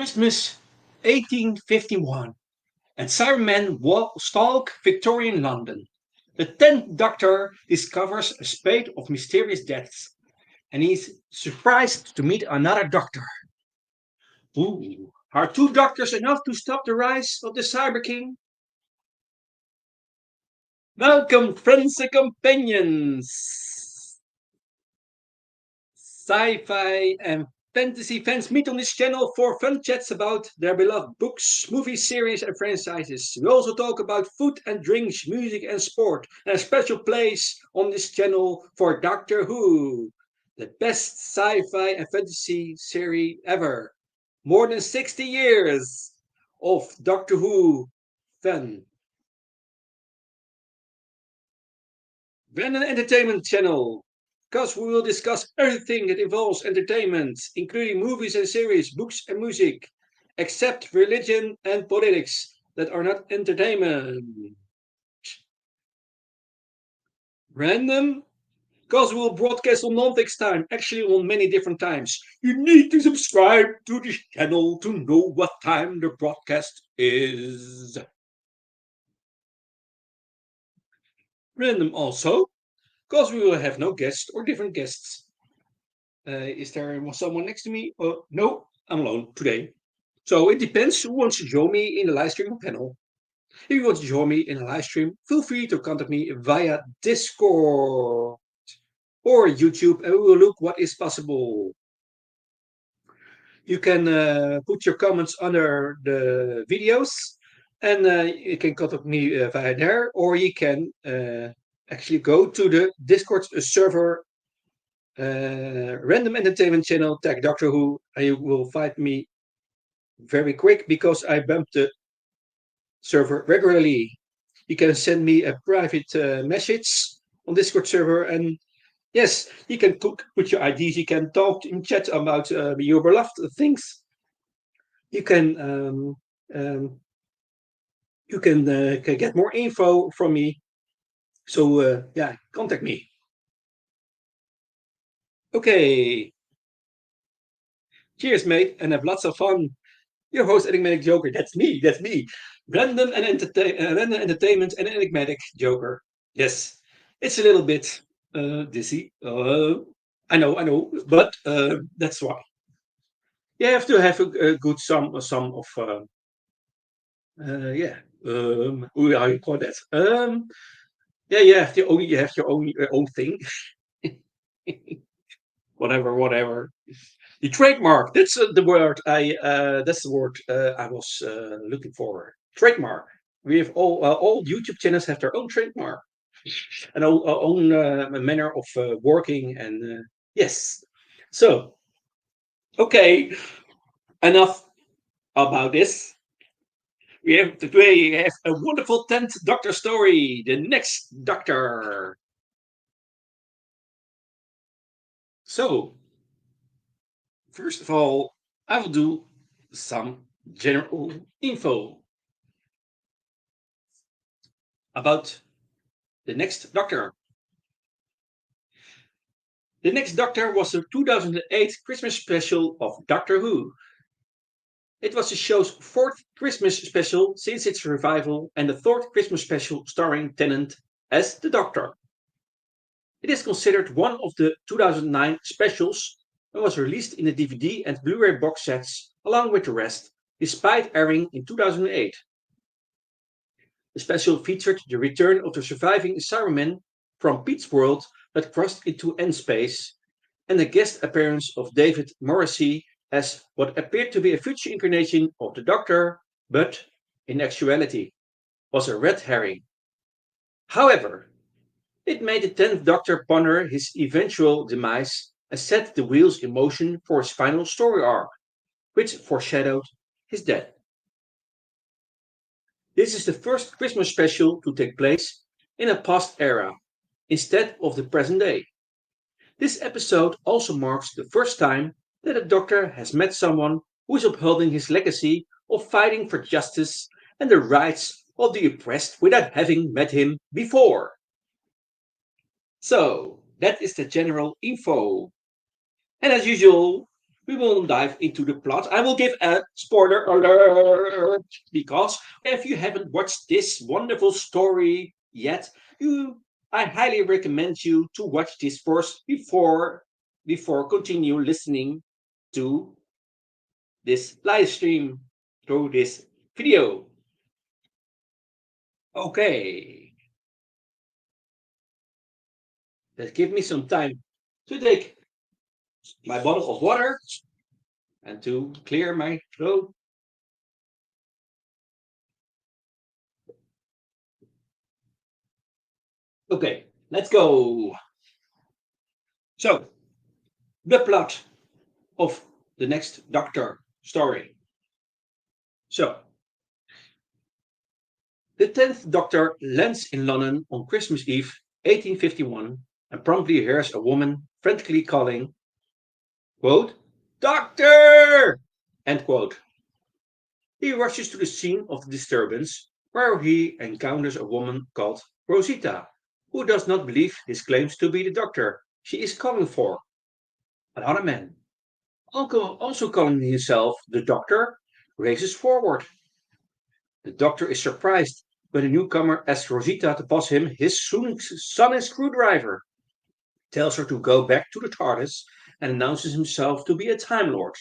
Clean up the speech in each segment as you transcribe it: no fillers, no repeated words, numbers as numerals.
Christmas 1851, and Cybermen stalk Victorian London. The 10th Doctor discovers a spate of mysterious deaths, and he's surprised to meet another Doctor. Ooh, are two Doctors enough to stop the rise of the Cyber King? Welcome, friends and companions! Sci-fi and fantasy fans meet on this channel for fun chats about their beloved books, movies, series, and franchises. We also talk about food and drinks, music and sport, and a special place on this channel for Doctor Who, the best sci-fi and fantasy series ever. More than 60 years of Doctor Who fun. Brandon Entertainment Channel, because we will discuss everything that involves entertainment, including movies and series, books and music, except religion and politics that are not entertainment. Random, because we will broadcast on non-fixed time, actually on many different times. You need to subscribe to this channel to know what time the broadcast is. Random also, because we will have no guests or different guests. Is there someone next to me? No, I'm alone today. So it depends who wants to join me in the live stream panel. If you want to join me in a live stream, feel free to contact me via Discord or YouTube, and we will look what is possible. You can put your comments under the videos, and you can contact me via there, or you can actually go to the Discord server Random Entertainment Channel, tag Doctor Who, and you will find me very quick because I bump the server regularly. You can send me a private message on Discord server, and yes, you can put your IDs. You can talk in chat about your beloved things. You can can get more info from me. So yeah, contact me. Okay. Cheers, mate, and have lots of fun. Your host, Enigmatic Joker. That's me. That's me. Random Entertainment and Enigmatic Joker. Yes, it's a little bit dizzy. I know, but that's why. You have to have a good some of yeah. How you call that? Yeah, you have your own thing. Whatever. The trademark. That's the word That's the word I was looking for. Trademark. We have all YouTube channels have their own trademark and own manner of working. And yes. So okay, enough about this. We have a wonderful 10th Doctor story. The next Doctor. So first of all, I will do some general info about the next Doctor. The next Doctor was the 2008 Christmas special of Doctor Who. It was the show's fourth Christmas special since its revival and the third Christmas special starring Tennant as the Doctor. It is considered one of the 2009 specials and was released in the DVD and Blu-ray box sets along with the rest, despite airing in 2008. The special featured the return of the surviving Cybermen from Pete's world that crossed into N-space, and the guest appearance of David Morrissey as what appeared to be a future incarnation of the Doctor, but, in actuality, was a red herring. However, it made the 10th Doctor ponder his eventual demise and set the wheels in motion for his final story arc, which foreshadowed his death. This is the first Christmas special to take place in a past era, instead of the present day. This episode also marks the first time that a Doctor has met someone who is upholding his legacy of fighting for justice and the rights of the oppressed without having met him before. So, that is the general info. And as usual, we will dive into the plot. I will give a spoiler alert because if you haven't watched this wonderful story yet, you I highly recommend you to watch this first before continue listening to this live stream through this video. Okay, that give me some time to take my bottle of water and to clear my throat. Okay, let's go. So, the plot of the next Doctor story. So, the 10th Doctor lands in London on Christmas Eve, 1851, and promptly hears a woman frantically calling, quote, Doctor! End quote. He rushes to the scene of the disturbance, where he encounters a woman called Rosita, who does not believe his claims to be the doctor she is calling for. Another man, also calling himself the doctor, races forward. The doctor is surprised when the newcomer asks Rosita to pass him his sonic screwdriver, tells her to go back to the TARDIS, and announces himself to be a Time Lord.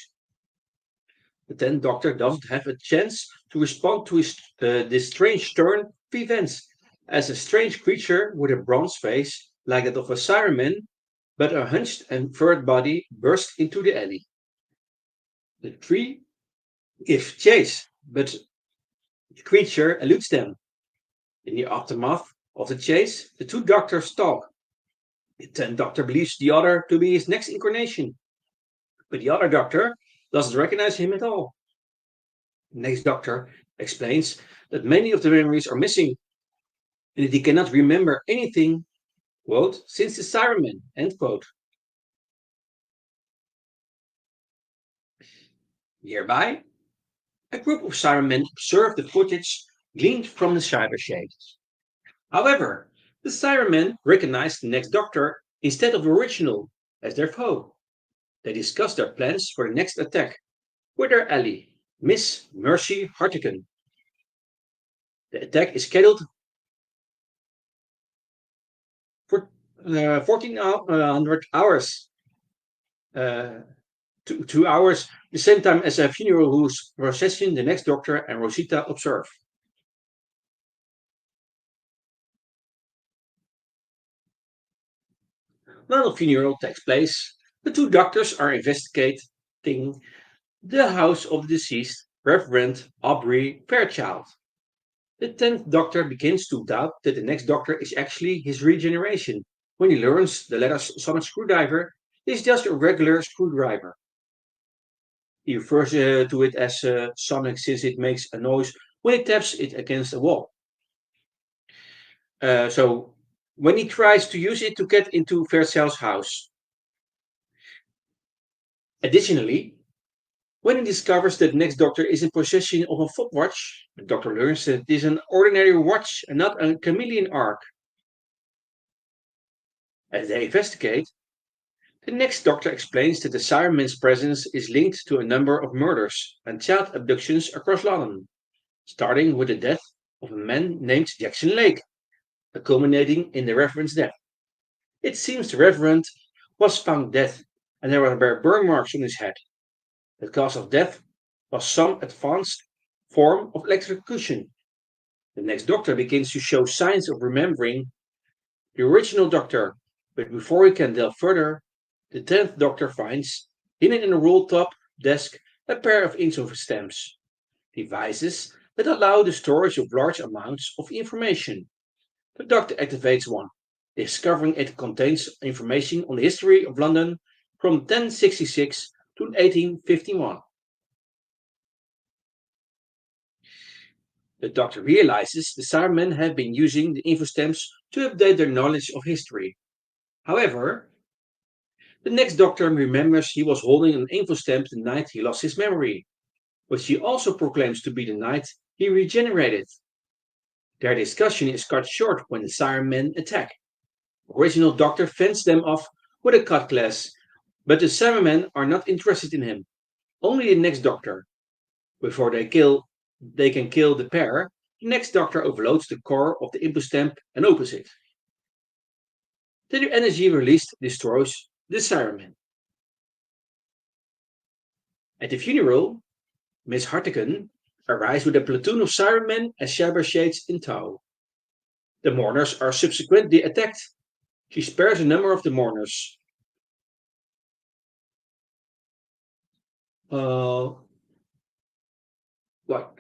The 10th Doctor doesn't have a chance to respond to this strange turn of events, as a strange creature with a bronze face, like that of a Cyberman, but a hunched and furred body, bursts into the alley. The three give chase, but the creature eludes them. In the aftermath of the chase, the two doctors talk. The 10th Doctor believes the other to be his next incarnation, but the other doctor doesn't recognize him at all. The next doctor explains that many of the memories are missing and that he cannot remember anything, quote, since the Cyberman, end quote. Nearby, a group of Cybermen observe the footage gleaned from the cyber shades. However, the Cybermen recognize the next doctor instead of the original as their foe. They discuss their plans for the next attack with their ally, Miss Mercy Hartigan. The attack is scheduled for 1400 hours, uh, 2 hours, the same time as a funeral whose procession the next doctor and Rosita observe. While the funeral takes place, the two doctors are investigating the house of the deceased Reverend Aubrey Fairchild. The 10th Doctor begins to doubt that the next Doctor is actually his regeneration when he learns the latter's sonic screwdriver is just a regular screwdriver. He refers to it as sonic since it makes a noise when he taps it against a wall. So when he tries to use it to get into Fairchild's house. Additionally, when he discovers that the next Doctor is in possession of a footwatch, the Doctor learns that it is an ordinary watch and not a chameleon arc. As they investigate, the next Doctor explains that the Cyberman's presence is linked to a number of murders and child abductions across London, starting with the death of a man named Jackson Lake, culminating in the Reverend's death. It seems the Reverend was found dead, and there were burn marks on his head. The cause of death was some advanced form of electrocution. The next Doctor begins to show signs of remembering the original Doctor, but before he can delve further, the 10th Doctor finds, hidden in a roll-top desk, a pair of info stamps, devices that allow the storage of large amounts of information. The Doctor activates one, discovering it contains information on the history of London from 1066 to 1851. The Doctor realizes the Cybermen have been using the info stamps to update their knowledge of history. However, the next Doctor remembers he was holding an info stamp the night he lost his memory, which he also proclaims to be the night he regenerated. Their discussion is cut short when the Cybermen attack. Original Doctor fends them off with a cutlass, But the Cybermen are not interested in him. Only the next doctor. Before they can kill the pair, the next doctor overloads the core of the impustamp and opens it. The energy released destroys the Cybermen. At the funeral, Miss Hartigan arrives with a platoon of Cybermen and cyber shades in tow. The mourners are subsequently attacked. She spares a number of the mourners. Uh, what?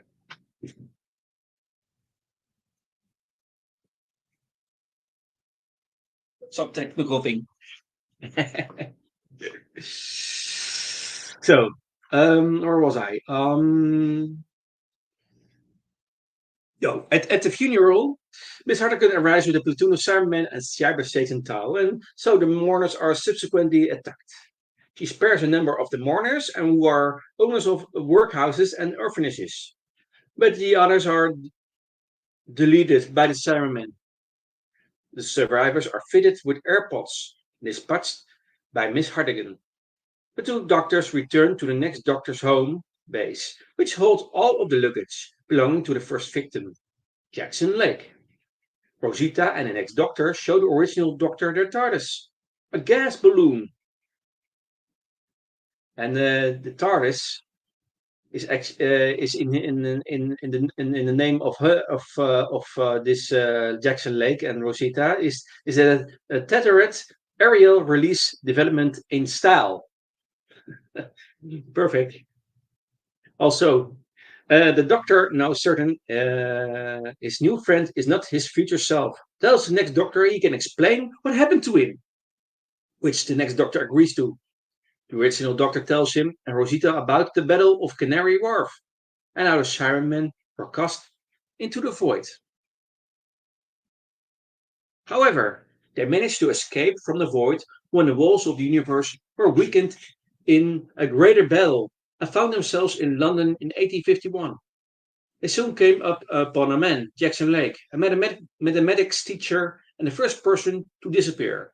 Some technical thing. So, where was I? At the funeral, Miss Hartigan arrives with a platoon of Cybermen and cyber Satan Tau, and so the mourners are subsequently attacked. She spares a number of the mourners and who are owners of workhouses and orphanages, but the others are deleted by the Cybermen. The survivors are fitted with AirPods, dispatched by Miss Hartigan. The two doctors return to the next doctor's home base, which holds all of the luggage belonging to the first victim, Jackson Lake. Rosita and the next doctor show the original doctor their TARDIS, a gas balloon. And the TARDIS is in the name of this Jackson Lake and Rosita is a tethered aerial release development in style. Perfect. Also, the doctor, now certain his new friend is not his future self, tells the next doctor he can explain what happened to him, which the next doctor agrees to. The original doctor tells him and Rosita about the Battle of Canary Wharf and how the Cybermen were cast into the void. However, they managed to escape from the void when the walls of the universe were weakened in a greater battle and found themselves in London in 1851. They soon came up upon a man, Jackson Lake, a mathematics teacher and the first person to disappear.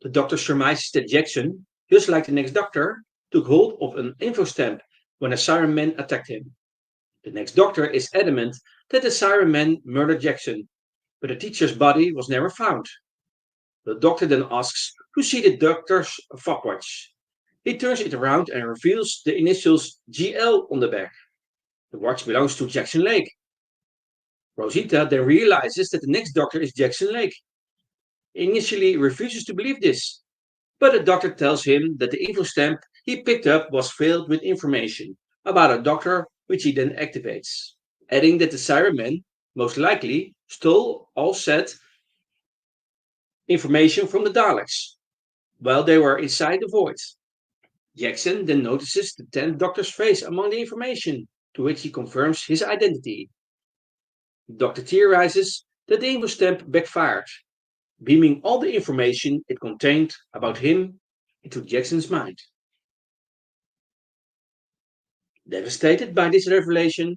The doctor surmises that Jackson, just like the next doctor, took hold of an infostamp when a siren man attacked him. The next doctor is adamant that the siren man murdered Jackson, but the teacher's body was never found. The doctor then asks to see the doctor's focwatch. He turns it around and reveals the initials GL on the back. The watch belongs to Jackson Lake. Rosita then realizes that the next doctor is Jackson Lake. He initially refuses to believe this, but the doctor tells him that the info stamp he picked up was filled with information about a doctor, which he then activates, adding that the Cybermen most likely stole all said information from the Daleks while they were inside the void. Jackson then notices the 10th Doctor's face among the information, to which he confirms his identity. The Doctor theorizes that the info stamp backfired, beaming all the information it contained about him into Jackson's mind. Devastated by this revelation,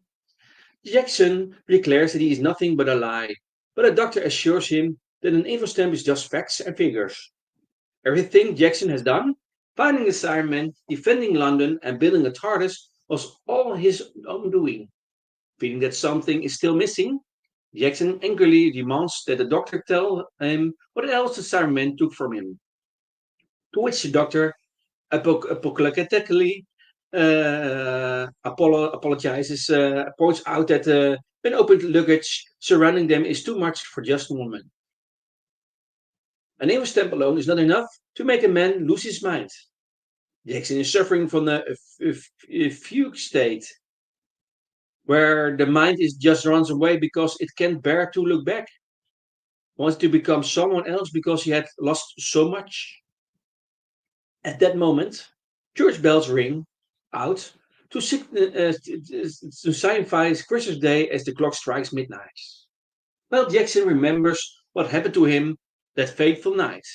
Jackson declares that he is nothing but a lie, but the doctor assures him that an infostamp is just facts and figures. Everything Jackson has done, finding the Cybermen, defending London, and building a TARDIS, was all his own doing. Feeling that something is still missing, Jackson angrily demands that the doctor tell him what else the Cybermen took from him. To which the doctor apocalyptically apologizes, points out that unopened luggage surrounding them is too much for just a woman. An info stamp alone is not enough to make a man lose his mind. Jackson is suffering from a fugue state where the mind is just runs away because it can't bear to look back. Wants to become someone else because he had lost so much. At that moment, church bells ring out to signify Christmas Day as the clock strikes midnight. Well, Jackson remembers what happened to him that fateful night.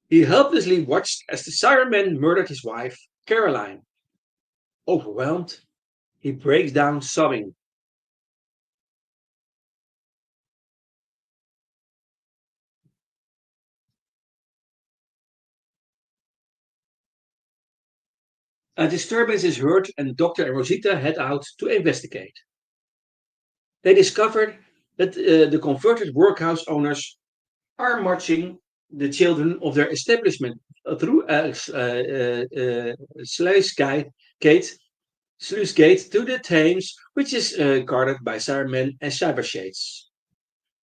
He helplessly watched as the Cybermen murdered his wife, Caroline. Overwhelmed, he breaks down sobbing. A disturbance is heard and the doctor and Rosita head out to investigate. They discovered that the converted workhouse owners are marching the children of their establishment through a gate, sluice gate to the Thames, which is guarded by Cybermen and Cybershades.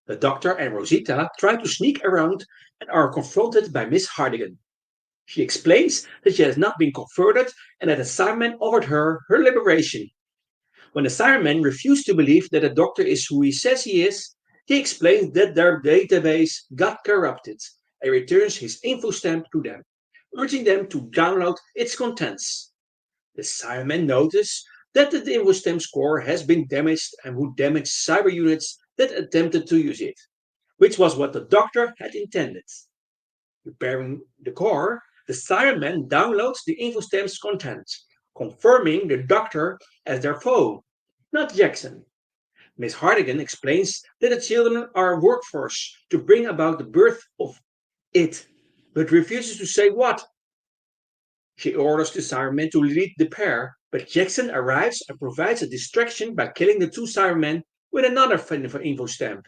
The Doctor and Rosita try to sneak around and are confronted by Miss Hardigan. She explains that she has not been converted and that the Cybermen offered her liberation. When the Cybermen refuse to believe that the Doctor is who he says he is, he explains that their database got corrupted and returns his info stamp to them, urging them to download its contents. The Cybermen notice that the info stamp core has been damaged and would damage cyber units that attempted to use it, which was what the Doctor had intended. Repairing the core, the Cybermen downloads the info stamp's contents, confirming the Doctor as their foe, not Jackson. Miss Hardigan explains that the children are a workforce to bring about the birth of it, but refuses to say what. She orders the Cybermen to lead the pair, but Jackson arrives and provides a distraction by killing the two Cybermen with another info stamp.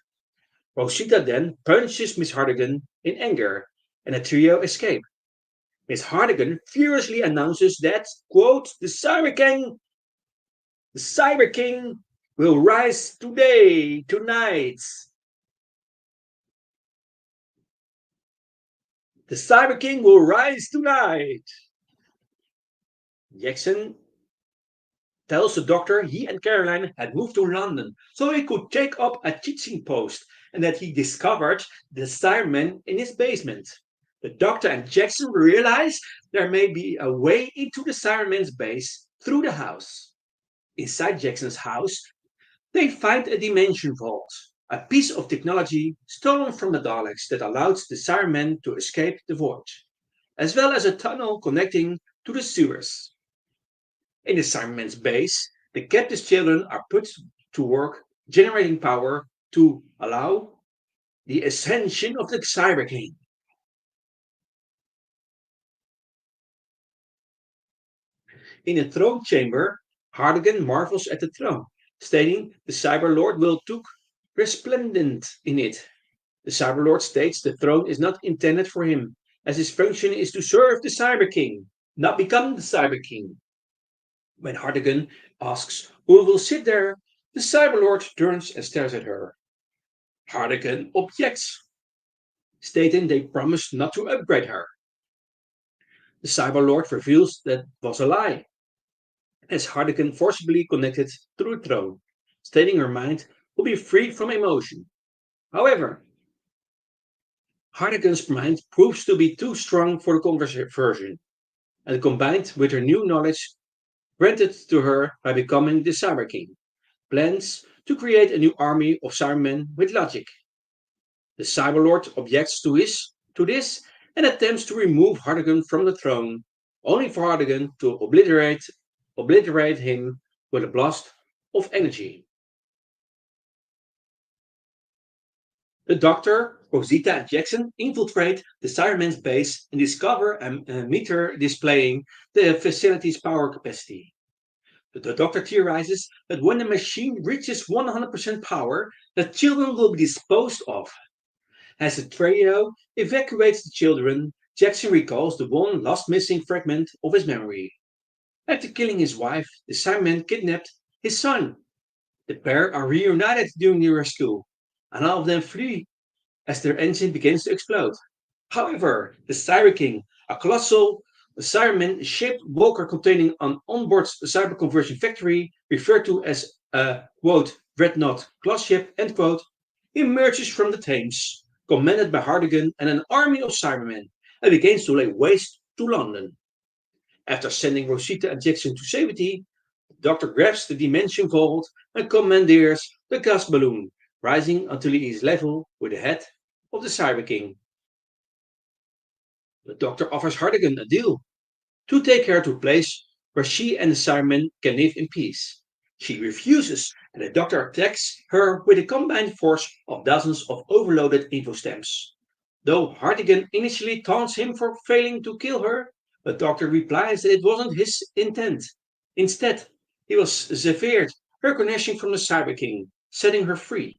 Rosita then punches Miss Hardigan in anger, and the trio escape. Miss Hardigan furiously announces that, quote, the Cyber King will rise today, tonight. The Cyber King will rise tonight. Jackson tells the Doctor he and Caroline had moved to London so he could take up a teaching post and that he discovered the Cybermen in his basement. The Doctor and Jackson realize there may be a way into the Cybermen's base through the house. Inside Jackson's house, they find a dimension vault, a piece of technology stolen from the Daleks that allows the Cybermen to escape the void, as well as a tunnel connecting to the sewers. In the Cybermen's base, the captive children are put to work generating power to allow the ascension of the Cyber King. In the throne chamber, Hardigan marvels at the throne, stating the Cyberlord will look resplendent in it. The Cyberlord states the throne is not intended for him, as his function is to serve the Cyber King, not become the Cyber King. When Hardigan asks who will sit there, the Cyberlord turns and stares at her. Hardigan objects, stating they promised not to upgrade her. The Cyberlord reveals that was a lie, as Hardigan forcibly connected to the throne, stating her mind will be free from emotion. However, Hardigan's mind proves to be too strong for the conversion, and combined with her new knowledge granted to her by becoming the Cyber King, plans to create a new army of Cybermen with logic. The Cyberlord objects to this and attempts to remove Hardigan from the throne, only for Hardigan to obliterate him with a blast of energy. The Doctor, Rosita, and Jackson infiltrate the Cybermen's base and discover a meter displaying the facility's power capacity. The Doctor theorizes that when the machine reaches 100% power, the children will be disposed of. As the trio evacuates the children, Jackson recalls the one last missing fragment of his memory. After killing his wife, the Cybermen kidnapped his son. The pair are reunited during the rescue, and all of them flee as their engine begins to explode. However, the Cyber King, a colossal Cyberman-shaped walker containing an onboard cyber conversion factory, referred to as a, quote, dreadnought class ship, end quote, emerges from the Thames, commanded by Hardigan and an army of Cybermen, and begins to lay waste to London. After sending Rosita and Jackson to safety, the Doctor grabs the dimension vault and commandeers the gas balloon, rising until he is level with the head of the Cyber King. The Doctor offers Hardigan a deal to take her to a place where she and the Cybermen can live in peace. She refuses, and the Doctor attacks her with a combined force of dozens of overloaded info stamps. Though Hardigan initially taunts him for failing to kill her, The doctor replies that it wasn't his intent. Instead, he was severed her connection from the Cyber King, setting her free.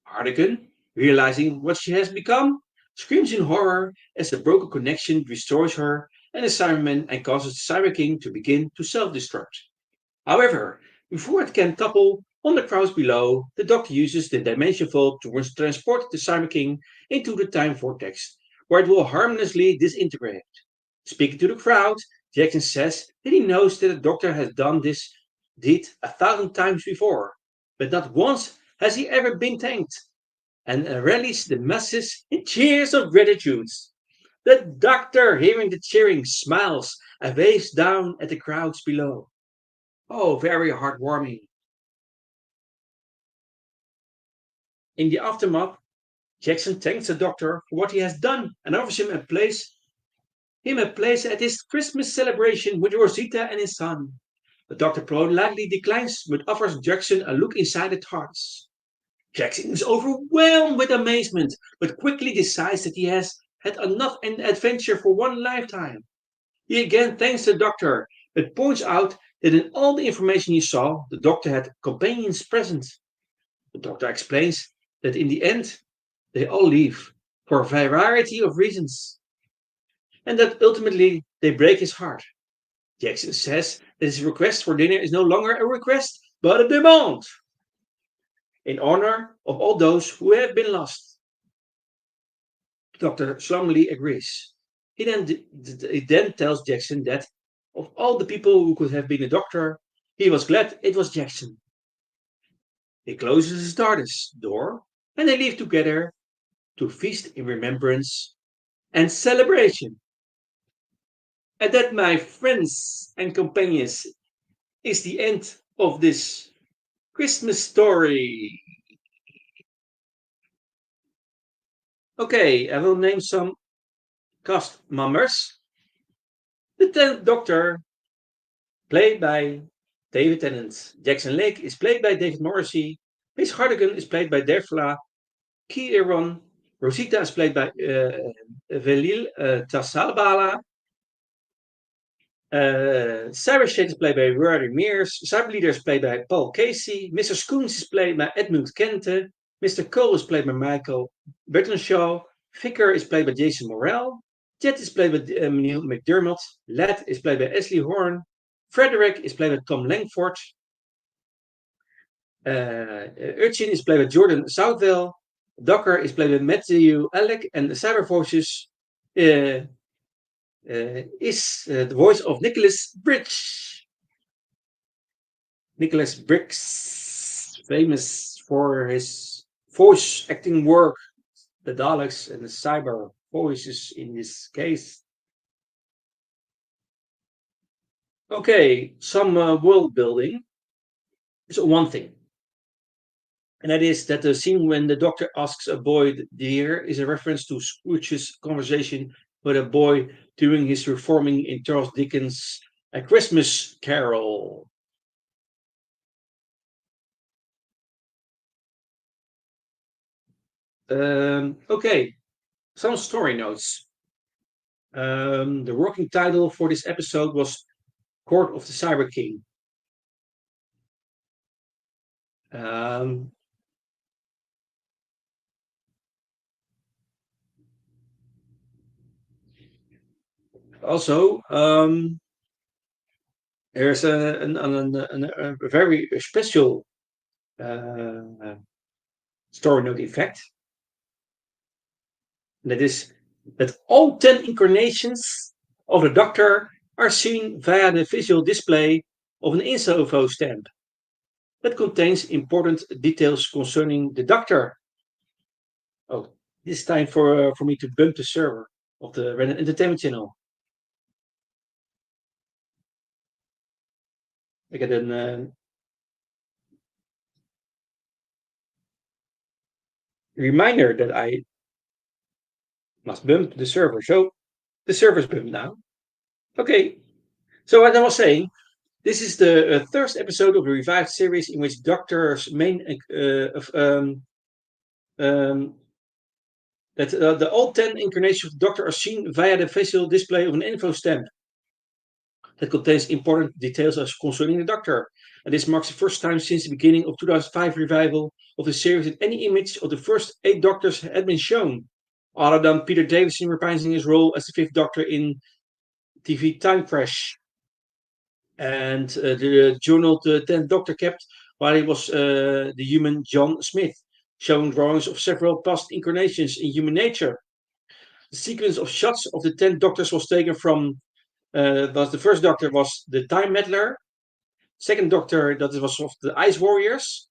Hardigan, realizing what she has become, screams in horror as the broken connection destroys her and the Cybermen and causes the Cyber King to begin to self-destruct. However, before it can topple on the crowds below, the Doctor uses the Dimension Vault to transport the Cyber King into the time vortex, where it will harmlessly disintegrate. Speaking to the crowd, Jackson says that he knows that the Doctor has done this deed 1,000 times before, but not once has he ever been thanked, and rallies the masses in cheers of gratitude. The Doctor, hearing the cheering, smiles and waves down at the crowds below. Oh, very heartwarming. In the aftermath, Jackson thanks the Doctor for what he has done and offers him a place at his Christmas celebration with Rosita and his son. The Doctor politely declines but offers Jackson a look inside the TARDIS. Jackson is overwhelmed with amazement but quickly decides that he has had enough an adventure for one lifetime. He again thanks the Doctor but points out that in all the information he saw, the Doctor had companions present. The Doctor explains that in the end, they all leave for a variety of reasons, and that ultimately they break his heart. Jackson says that his request for dinner is no longer a request, but a demand, in honor of all those who have been lost. The Doctor solemnly agrees. He then tells Jackson that of all the people who could have been a doctor, he was glad it was Jackson. He closes his TARDIS door and they leave together to feast in remembrance and celebration. And that, my friends and companions, is the end of this Christmas story. Okay, I will name some cast members. The 10th Doctor, played by David Tennant. Jackson Lake is played by David Morrissey. Miss Hardigan is played by Derfla Kieron. Rosita is played by Velil Tassalbala. Cyrus Shade is played by Rory Mears. Cyber Leader is played by Paul Casey. Mr. Scoons is played by Edmund Kente. Mr. Cole is played by Michael Bertenshaw. Vicar is played by Jason Morrell. Jet is played by Neil McDermott. Lad is played by Ashley Horn. Frederick is played by Tom Langford. Urchin is played by Jordan Southwell. Docker is played by Matthew Alec. And the Cyber Voices is the voice of Nicholas Bridge. Nicholas Briggs, famous for his voice acting work, the Daleks and the Cyber voices in this case. Okay, some world building is one thing. And that is that the scene when the Doctor asks a boy dear is a reference to Scrooge's conversation with a boy during his reforming in Charles Dickens' A Christmas Carol. Okay, some story notes. The working title for this episode was Court of the Cyber King. Also, there's a very special story note effect. That is that all 10 incarnations of the Doctor are seen via the visual display of an info stamp that contains important details concerning the Doctor. Oh, it's time for me to bump the server of the Random Entertainment Channel. I get a reminder that I must bump the server. So the server's bumped now. Okay, so as I was saying, this is the third episode of the revived series in which Doctor's main that the all 10 incarnations of the Doctor are seen via the visual display of an info stamp that contains important details as concerning the Doctor. And this marks the first time since the beginning of 2005 revival of the series that any image of the first 8 Doctors had been shown, other than Peter Davison reprising his role as the Fifth Doctor in TV Time Crash. And the journal the 10th Doctor kept while he was the human John Smith, showing drawings of several past incarnations in human nature. The sequence of shots of the 10 Doctors was taken from was the first Doctor was the Time Meddler, second Doctor that was of the Ice Warriors,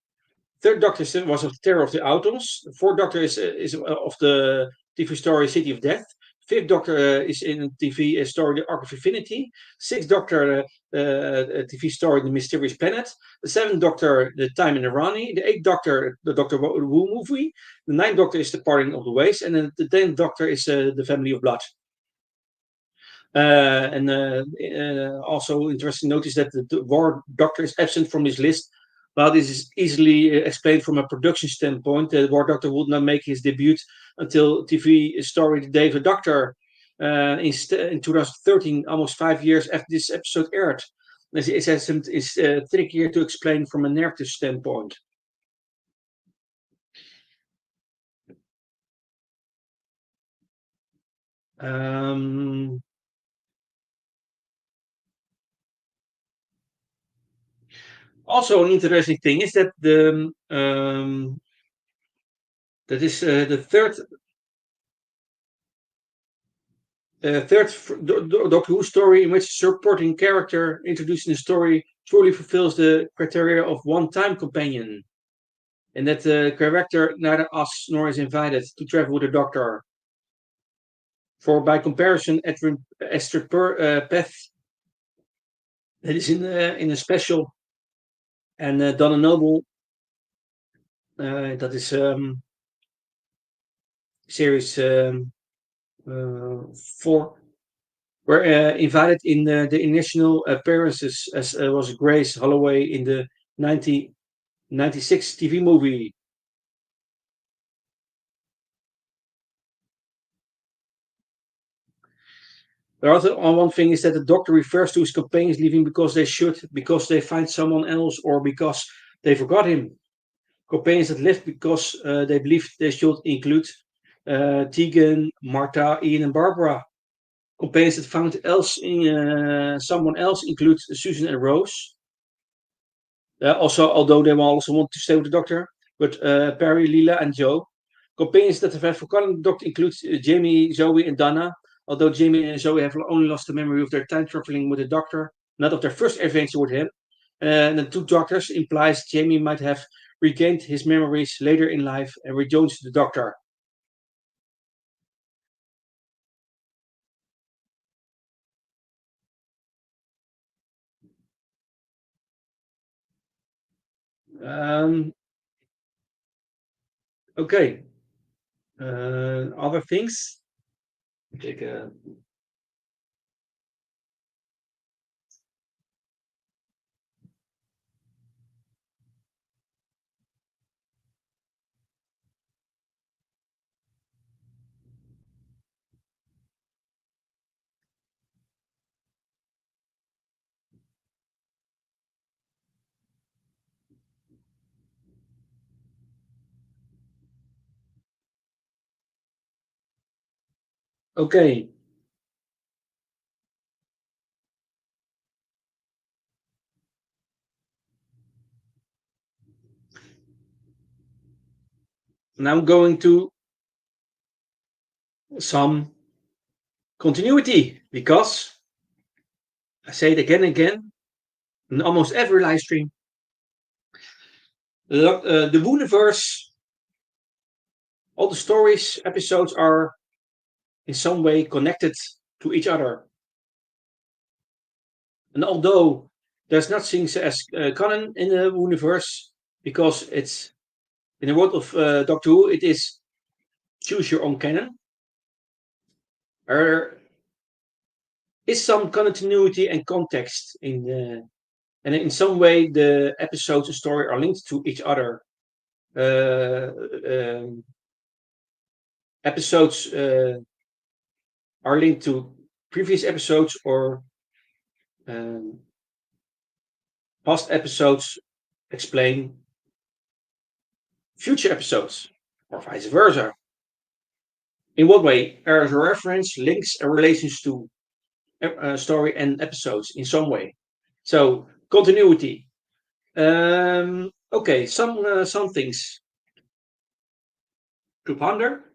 third Doctor was of the Terror of the Autons, the fourth Doctor is of the TV story City of Death, fifth Doctor is in TV story The Ark of Infinity, sixth Doctor TV story The Mysterious Planet, the seventh Doctor The Time in Irani, the eighth Doctor the Doctor Who movie, the ninth Doctor is The Parting of the Ways, and then the 10th Doctor is The Family of Blood. And also interesting notice that the War Doctor is absent from this list. While this is easily explained from a production standpoint, the War Doctor would not make his debut until TV story The Day of the Doctor in 2013, almost 5 years after this episode aired. It's trickier to explain from a narrative standpoint. Also, an interesting thing is that the third Doctor Who story in which a supporting character introduced in the story truly fulfills the criteria of one-time companion, and that the character neither asks nor is invited to travel with the Doctor. For by comparison, Esther Peth, that is in a special, and Donna Noble, that is series 4, were invited in the initial appearances as was Grace Holloway in the 1996 TV movie. The other one thing is that the Doctor refers to his companions leaving because they should, because they find someone else, or because they forgot him. Companions that left because they believed they should include Tegan, Martha, Ian, and Barbara. Companions that found someone else include Susan and Rose. Also, although they also want to stay with the Doctor, but Perry, Leela, and Joe. Companions that have forgotten the Doctor include Jamie, Zoe, and Donna. Although Jamie and Zoe have only lost the memory of their time traveling with the Doctor, not of their first adventure with him. And the 2 Doctors implies Jamie might have regained his memories later in life and rejoins the Doctor. Okay. Other things? Take a Okay. Now I'm going to some continuity because I say it again and again in almost every live stream. The Wooniverse, all the stories, episodes are in some way connected to each other. And although there's nothing as canon in the Wooniverse, because it's in the world of Doctor Who, it is choose your own canon. There is some continuity and context in the, and in some way the episodes and story are linked to each other. Episodes are linked to previous episodes, or Um, Past episodes explain future episodes, or vice versa. In what way? Are there reference, links, and relations to story and episodes in some way? So continuity. Okay, some things to ponder.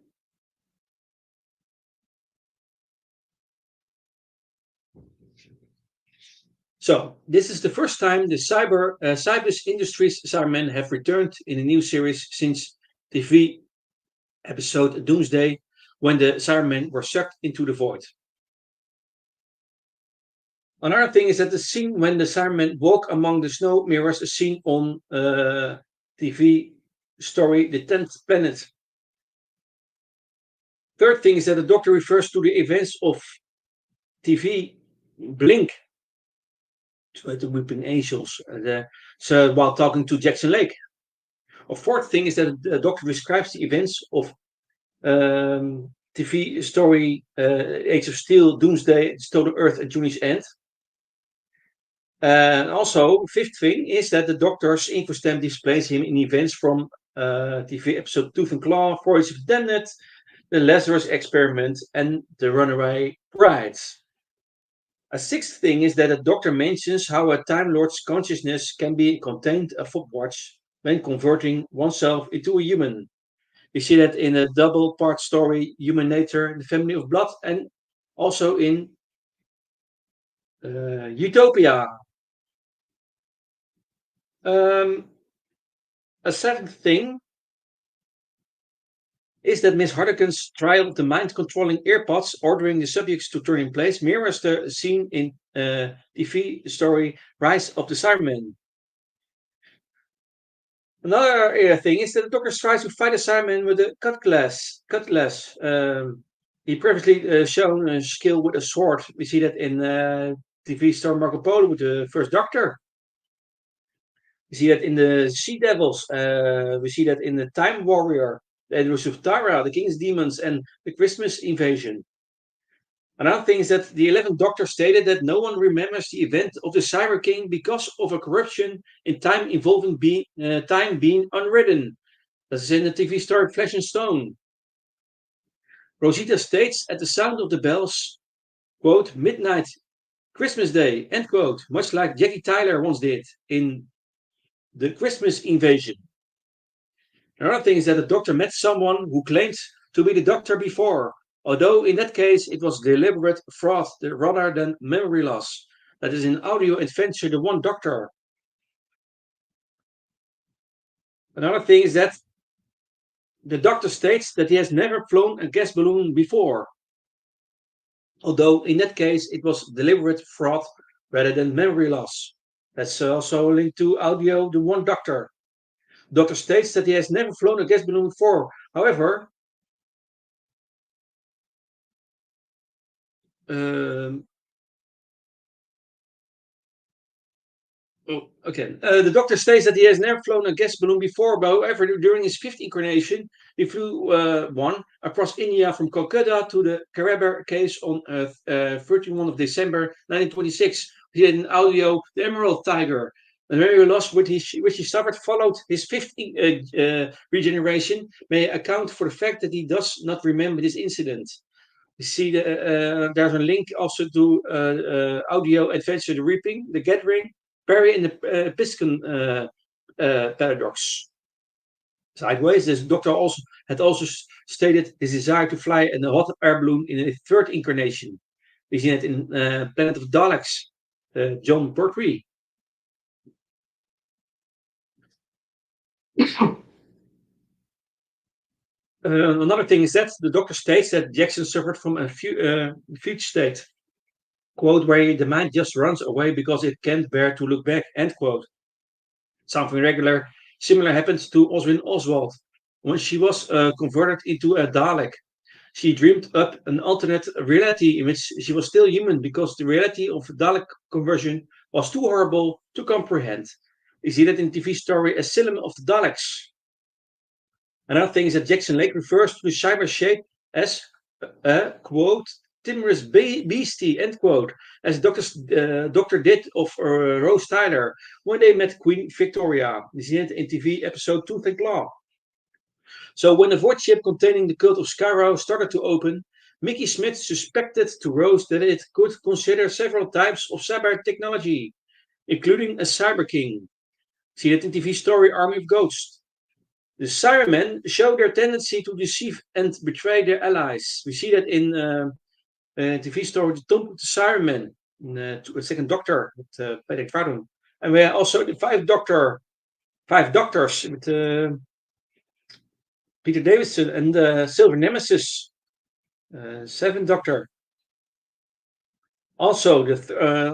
So this is the first time the Cybus Industries Cybermen have returned in a new series since TV episode Doomsday, when the Cybermen were sucked into the void. Another thing is that the scene when the Cybermen walk among the snow mirrors a scene on TV story The Tenth Planet. Third thing is that the Doctor refers to the events of TV Blink to the Weeping Angels so while talking to Jackson Lake. A fourth thing is that the Doctor describes the events of TV story Age of Steel, Doomsday, Stolen Earth, and Journey's End. And also, fifth thing is that the Doctor's infostamp displays him in events from TV episode Tooth and Claw, Voice of the Damned, The Lazarus Experiment, and The Runaway Brides. A sixth thing is that the Doctor mentions how a Time Lord's consciousness can be contained a stopwatch when converting oneself into a human. We see that in a double part story, Human Nature, The Family of Blood, and also in Utopia. A seventh thing is that Miss Hartigan's trial of the mind-controlling earpods, ordering the subjects to turn in place, mirrors the scene in TV story Rise of the Cybermen. Another thing is that the Doctor tries to fight a Cyberman with a cutlass. He previously shown a skill with a sword. We see that in TV story Marco Polo with the first Doctor. We see that in the Sea Devils. We see that in the Time Warrior, the Edwards of Tara, the King's Demons, and the Christmas Invasion. Another thing is that the 11th Doctor stated that no one remembers the event of the Cyber King because of a corruption in time involving time being unwritten. That's in the TV story Flesh and Stone. Rosita states at the sound of the bells, quote, midnight, Christmas Day, end quote, much like Jackie Tyler once did in the Christmas Invasion. Another thing is that the Doctor met someone who claimed to be the Doctor before, although in that case it was deliberate fraud rather than memory loss. That is in Audio Adventure The One Doctor. Another thing is that the Doctor states that he has never flown a gas balloon before, although in that case it was deliberate fraud rather than memory loss. That's also linked to Audio The One Doctor. Doctor states that he has never flown a gas balloon before. However, um, okay. The Doctor states that he has never flown a gas balloon before, but however, during his fifth incarnation, he flew one across India from Calcutta to the Karabar case on 31 of December 1926. He had an audio, the Emerald Tiger. The memory loss which he suffered followed his fifth regeneration may account for the fact that he does not remember this incident. You see, there's a link also to Audio Adventure The Reaping, The Gathering, Perry and the Piscan paradox. Sideways, this Doctor had also stated his desire to fly in a hot air balloon in a third incarnation. We see it in Planet of Daleks, John Pertwee. Another thing is that the Doctor states that Jackson suffered from a fugue state, quote, where the mind just runs away because it can't bear to look back, end quote. Something similar happened to Oswin Oswald when she was converted into a Dalek. She dreamed up an alternate reality in which she was still human because the reality of Dalek conversion was too horrible to comprehend. You see that in TV story Asylum of the Daleks. Another thing is that Jackson Lake refers to the cyber shape as a quote timorous beastie, end quote, as Dr. did of Rose Tyler when they met Queen Victoria. You see it in TV episode Tooth and Claw. So when the void ship containing the cult of Scarrow started to open, Mickey Smith suspected to Rose that it could consider several types of cyber technology, including a Cyber King. See that in TV story Army of Ghosts. The Cybermen show their tendency to deceive and betray their allies. We see that in TV story The Tomb of the Cybermen, in the second Doctor with Benedict Cumberbatch. And we have also the five doctors with Peter Davison and Silver Nemesis, seventh Doctor. Also,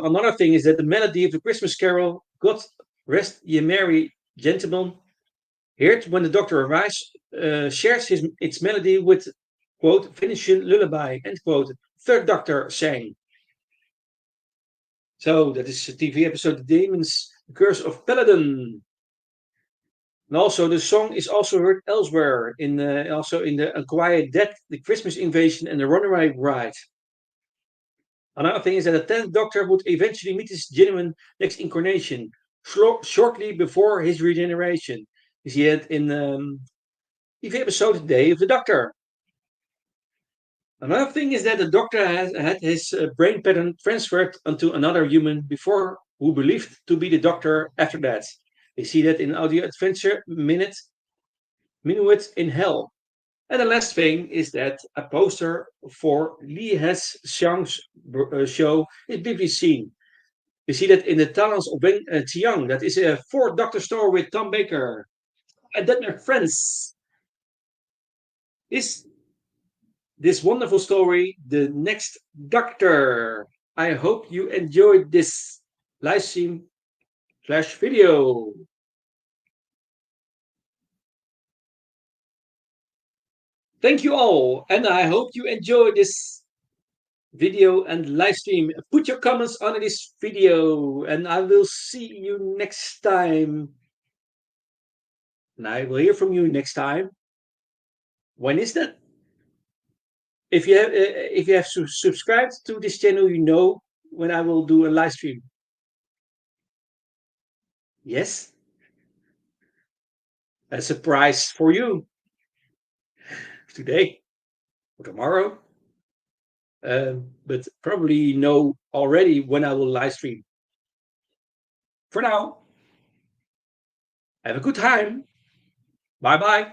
another thing is that the melody of the Christmas Carol, God Rest Ye Merry Gentlemen, heard when the Doctor arrives, shares its melody with, quote, Venetian Lullaby, end quote, third Doctor sang. So that is a TV episode, The Demons, The Curse of Paladin. And also the song is also heard elsewhere, also in the A Quiet Death, The Christmas Invasion, and The Runaway Bride. Another thing is that the 10th Doctor would eventually meet his genuine next incarnation, shortly before his regeneration. You see it in TV episode Day of the Doctor. Another thing is that the Doctor has had his brain pattern transferred onto another human before, who believed to be the Doctor after that. You see that in Audio Adventure Minuet in Hell. And the last thing is that a poster for Lee Has Xiang's show is briefly seen. You see that in the Talents of Wen Tiang. That is a fourth Doctor story with Tom Baker. And that, my friends, is this wonderful story, The Next Doctor. I hope you enjoyed this live stream / video. Thank you all, and I hope you enjoy this video and live stream. Put your comments under this video, and I will see you next time. And I will hear from you next time. When is that? If you have subscribed to this channel, you know when I will do a live stream. Yes, a surprise for you today or tomorrow. But probably know already when I will live stream. For now, have a good time. Bye bye.